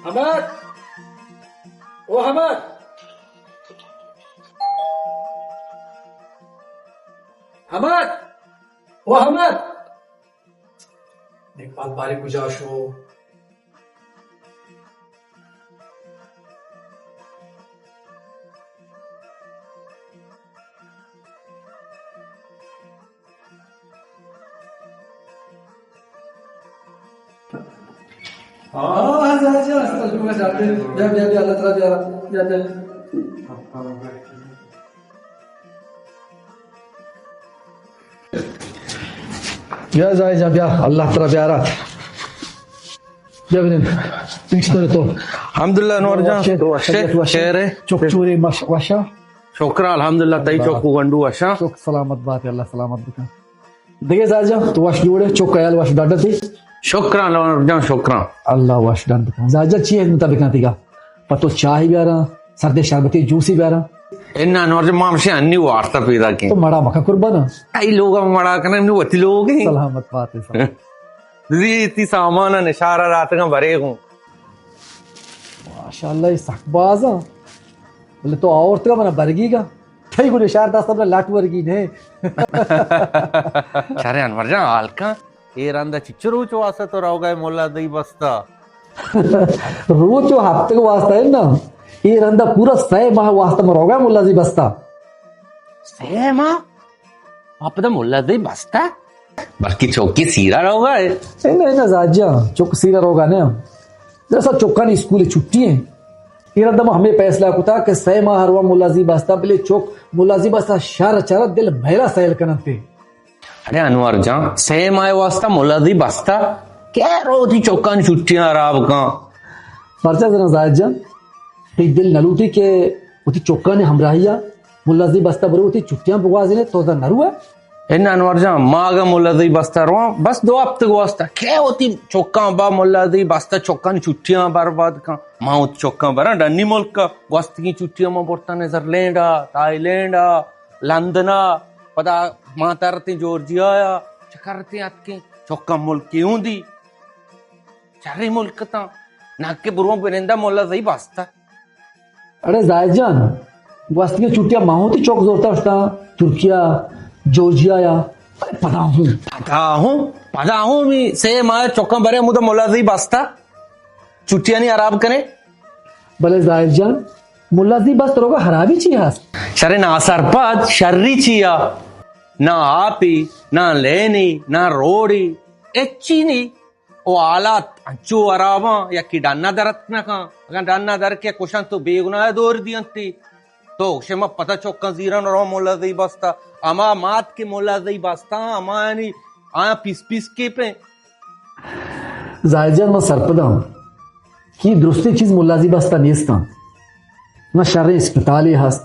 हमद, ओ हमद, हमद, ओ हमद. देख बात बारीक गुजारिश हो. हाँ जा जा जा जाते जा जा जा अल्लाह ताला जा जा जा. Ya Zaycan ya Allah taraf ya Rab. Ya benim. İşte to. Alhamdulillah Nurjan. Şehre. Çok çuri maşa. Şükran alhamdulillah tayi çok kugandu aşa. Çok selamat baat Allah selamat bıkan. Dege Zaycan tu vaş diyor çok kayal vaş dada ti. Şükran Nurjan şükran. Allah vaş dan bıkan. Zaycan çiğ mutabık nanti ga. Pato çay bir ara. Sarde şerbeti juicy bir ara. Enna Nurjan mamşe anni varta pida ki. तो मड़ा मखा कुर्बाना आई लोग मड़ा कने नु वति लोग ही सलामत बात है सब. रीति सामान निशारा रात का भरे हूं माशाल्लाह ये सकबाजा बोले तो औरत का मना बरगी का ठई गुने शार दास अपना लाट वर्गी ने अरे अनवरजान हालका ये रंदा चिचरू चो आसा तो राव गए मोला दई बस्ता रोज जो हफ्ते को वास्ता है ना ये रंदा पूरा 6 माह वास्ता में रोगा मुल्ला जी बस्ता सेमा आप तो मोला दई बस्ता बाकी चौकी सीरा रहोगा नहीं ना जाजा चौक सीरा रोगा ने जैसा चौका ने स्कूल छुट्टी है ये रंदा में हमें फैसला कुता कि 6 माह हरवा मुल्ला जी बस्ता पहले चौक मुल्ला जी बस्ता शर चर दिल भैरा सैल करते. अरे अनवर जान सेम आए वास्ता मोला दी बस्ता क्या रोती चौका ने छुट्टियां राव का परचा जना जाजा दिल नलूटी के उती चौका ने हमराहिया मुल्ला जी बस्ता बरो उती छुट्टियां बुगवाज ने तो नरू है इन अनवर जान मागा मोला दी बस्ता रो बस 2 हफ्ते को वास्ता क्या होती चौका बा मोला दी बस्ता चौका ने छुट्टियां बर्बाद का मां चौका बरा डन्नी मुल्क का वास्ते की छुट्टियां में बोलता नेदरलैंड थाईलैंड लंदन पता मां तरती जॉर्जिया चकरती आपके चौका मुल्क क्यों दी चारे मुल्क ता नाके बुरवा बनेंदा मोला दी बस्ता. अरे जायजान वास्ती की छुट्टियां माहोती चौक जोरता उसका तुर्किया जॉर्जिया या पता हूं मी से मां चौका भरे मुझे मोला दी बस्ता छुट्टियां नहीं आराम करे भले जायजान मुल्ला दी बस तरोगा हराबी चाहिए शरे ना सरपत शर्री चिया ना आपी ना लेनी ना रोड़ी एच्ची नहीं ओ आलात अंचो अरावा या कि डान्ना दरत ना का अगर डान्ना दर के क्वेश्चन तो बेगुनाह दौर दियंती तो शेमा पता चौका जीरा नो मोला दी बस्ता अमा मात के मोला दी बस्ता अमा यानी आया पीस के पे जायजान मैं सरपदा की दुरुस्ती चीज मुल्ला जी बस्ता नेस्ता ना शर्रे अस्पताली हस्त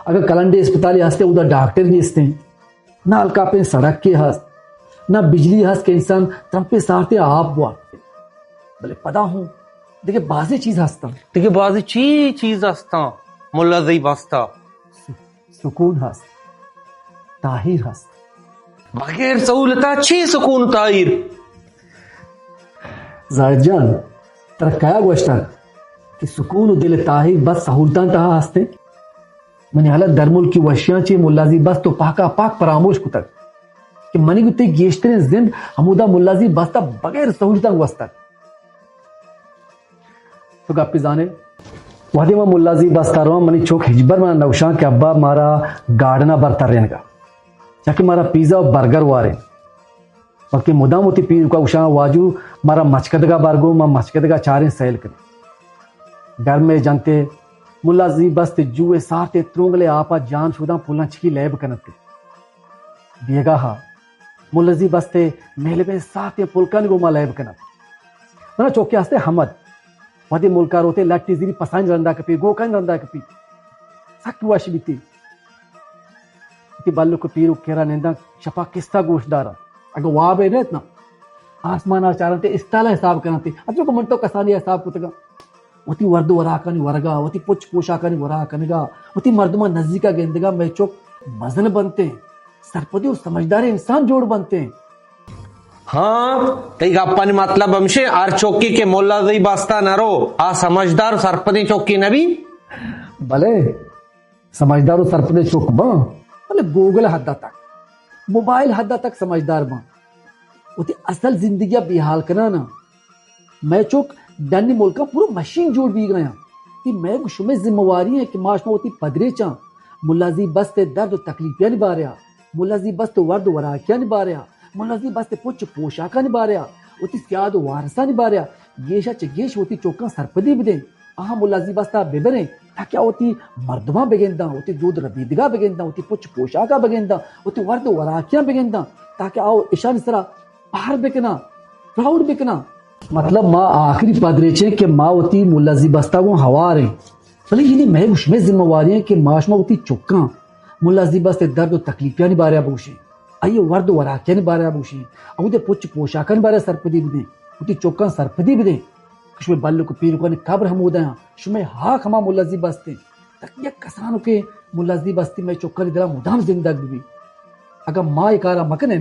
अगर कलंडे अस्पताली हस्ते उधर डॉक्टर नेस्ते ना हल्का पे सड़क के हस्त ना बिजली हंस के इंसान तंपे सारते आप बुआ भले पता हूं देखिए बाजी चीज हंसता देखिए बाजी चीज हंसता मुल्ला दी बस्ता सुकून हंस ताहिर हंस बगैर सहूलता अच्छी सुकून ताहिर जायजान तर क्या गोष्ट कि सुकून दिल ताहिर बस सहूलता तहा हंसते मैंने हालत दरमुल की वशियां ची मुल्ला जी बस तो पाका पाक परामोश कुतक कि मनी गुते गेश्तरे जिंद हमुदा मुल्लाजी बस्ता बगैर सहूलता वस्ता तो गप्पी जाने वादे में मुल्लाजी बस्ता रहा मनी चौक हिजबर में नौशां के अब्बा मारा गार्डना बरता रहने का जाके मारा पिज्जा और बर्गर वारे बाकी मुदाम होती पी का उशा वाजू मारा मचकदगा बारगो मा मचकदगा चारे सैल करे घर में जानते मुल्लाजी बस्ते जुए साते त्रोंगले आपा जान शुदा पुलना छिकी लैब कनते दिएगा हा मुल्लाजी बस्ते मेले में साते पुलकन गो मलैब कना मना चौके हस्ते हमद वदे मुल्का रोते लट्टी जीरी पसांज रंदा कपी गोकन रंदा कपी सक वाशी बीती ती बाल्लो को पीरु केरा नेंदा शपा किस्ता गोशदारा अगर वाबे ने इतना आसमान आचारते इस्ताला हिसाब करते अजो को मन तो कसानी हिसाब कुतगा वती वर्दो वराकनी वरगा वती पुच पोशाकनी वरा कनगा वती मर्दमा नजदीका गेंदगा मैं चौक मजन बनते सरपदी और समझदार इंसान जोड़ बनते हैं हाँ ते गप्पा मतलब हमसे आर चौकी के मोल्ला दी बस्ता न रो आ समझदार सरपदी चौकी नबी भले समझदार सरपदे चौक बा भले गूगल हद्दा तक मोबाइल हद्दा तक समझदार बा उते असल जिंदगी बेहाल करना ना मैं चौक डन्नी मुल्का पूरा मशीन जोड़ भी गया कि मैं शुमे जिम्मेवारी है कि माश में होती पदरे चा मुल्लाजी बस ते दर्द तकलीफियां निभा रहा मुल्लाजी बस ते वर्द वराकियां निभा रहा मुल्लाजी बस ते पुछ पोशाका निभा रहा होती सियाद वारसा निभा रहा गेशा चगेश होती चौका सरपदी भी दे आहा मुल्लाजी बस ता बेबरे क्या होती मर्दमा बेगेंदा होती दूध रबीदगा बेगेंदा होती पुछ पोशाका बेगेंदा होती वर्द वराकियां बेगेंदा ताकि आओ ईशान सरा बाहर बेकना प्राउड बेकना मतलब माँ आखिरी पदरेचे के माँ होती मुल्लाजी बस्ता को हवा रहे भले ये मैं उसमें जिम्मेवारी है कि माशमा होती चुक्का मुल्लाजी बस्ते दर्द और तकलीफियां नहीं बारे बूशे आइए वर्द वराकिया नहीं बारे बूशे अबूदे पुछ पोशाका नहीं बारे सरपदी भी दे होती चुक्का सरपदी भी दे कुछ बल्लू को पीर को कब्र हम उदया शुमे हा खमा मुल्लाजी बस्ते तक ये कसानों के मुल्लाजी बस्ती में चुक्का दिला मुदाम जिंदगी भी अगर माँ इकारा मकन है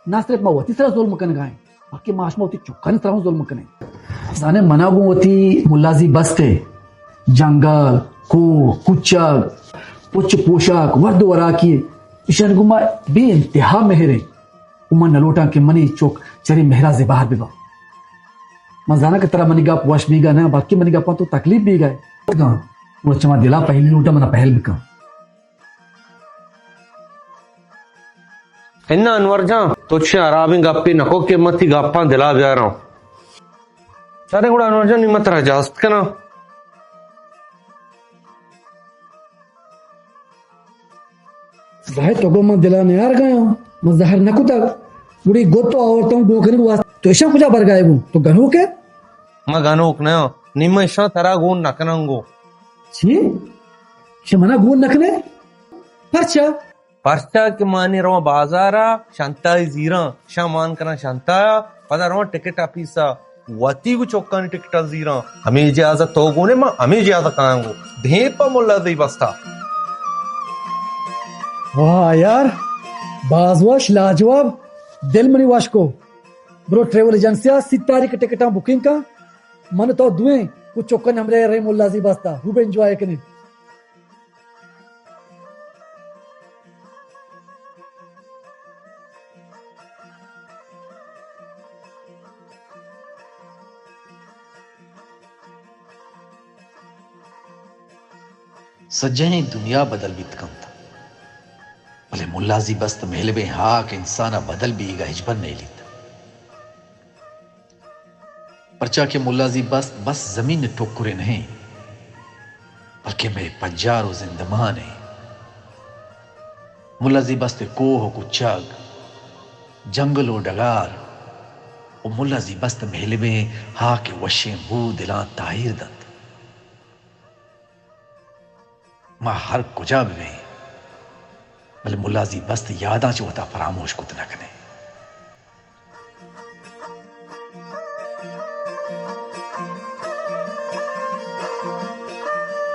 ना सिर्फ माँ होती तरह जुल्म कन गाए बाकी माशमा होती चुक्का नहीं तरह जुल्म कने जाने मनागू होती मुल्लाजी बस्ते जंगल को कुचक उच्च पोशाक वर्द वराकी ईशान गुमा बे इंतहा मेहरे उमा नलोटा के मनी चौक चरी मेहरा से बाहर भी बा मजाना की तरह मनी गाप वश भी गा ना बाकी मनी गापा तो तकलीफ भी गए वो चमा दिला पहली लूटा मना पहल भी का इन्ना अनवर जा तुझे आरामी गप्पी नको के मती गप्पा दिला जा रहा हूं सारे गुड़ा अनवर जा निमत रजास्त कना जहर तो मैं दिला ने यार गया मैं जहर न कुता बुरी गोतो औरतों बोकरी वास तो ऐसा कुछ बर गए तो गनो के मैं गनो न निम ऐसा तरह गुण नकनंगो छी शमना गुण नकने परचा पर्चा के माने रो बाजारा शांता जीरा शामान करा शांता पता रो टिकट ऑफिसा वती को चौका ने टिकट जीरा हमें इजाजत तो गोने मां हमें इजाजत कांगो ढेपा मुल्ला दी बस्ता वाह यार बाजवाश लाजवाब दिल मनी वाश को ब्रो ट्रेवल एजेंसिया सितारी के टिकटा बुकिंग का मन तो दुए कुछ चौकन हमरे रे मुल्लाजी बस्ता खूब एंजॉय कने सज्जने दुनिया बदल भी कम था भले मुल्लाजी बस्त मेले में हाक इंसाना बदल भी हिजबर नहीं लीता परचा के मुल्लाजी बस जमीन ने ठोकुरे नहीं बल्कि मेरे पंजारो जिंदमान है मुल्लाजी बस्त कोह कुचाग जंगलो डगार और मुल्लाजी बस्त मेले में हाक वशे बू दिला ताहिर दंत मां हर कुजा में भले मुल्लाजी बस्त यादा चोता फरामोश कुत न कने